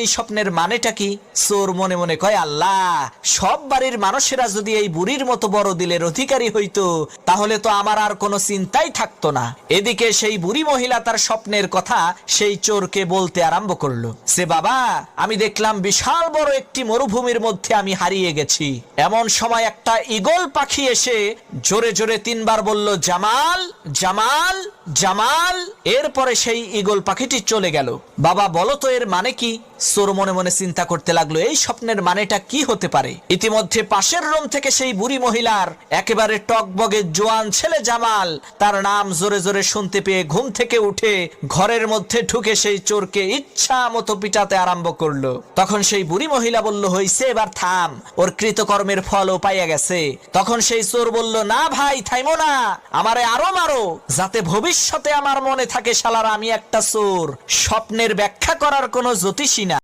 এই স্বপ্নের মানেটা কি? চোর মনে মনে কয়, আল্লাহ, সব বাড়ির মানুষেরা যদি এই বুড়ির মতো বড় দিলের অধিকারী হইতো তাহলে তো আমার আর কোনো চিন্তাই থাকতো না। এদিকে সেই বুড়ি মহিলা তার স্বপ্নের কথা সেই চোরকে বলতে আরম্ভ করলো। সে বাবা, আমি দেখলাম বিশাল বড় একটি মরুভূমির মধ্যে আমি হারিয়ে গেছি। এমন সময় একটা ঈগল পাখি এসে জোরে জোরে 3 বার বলল, জামাল জামাল জামাল। এরপরে সেই ঈগল পাখিটি চলে গেল। বাবা, বলো তো এর মানে কি? চোর মনে মনে চিন্তা করতে লাগলো, এই স্বপ্নের মানেটা কি হতে পারে। ইতিমধ্যে পাশের রুম থেকে সেই বুড়ি মহিলার একেবারে টকবগে জোয়ান ছেলে জামাল তার নাম জোরে জোরে শুনতে পেয়ে ঘুম থেকে উঠে ঘরের মধ্যে ঢুকে সেই চোরকে ইচ্ছা মতো পিটাতে আরম্ভ করলো। তখন সেই বুড়ি মহিলা বলল, হইছে, এবার থাম, ওর কৃতকর্মের ফলও পাইয়া গেছে। তখন সেই চোর বলল, না ভাই, থাইমো না, আমারে আরো মারো, যাতে ভবিষ্যতে আমার মনে থাকে শালারা আমি একটা চোর। স্বপ্নের ব্যাখ্যা করার কোনো জ্যোতিষী না।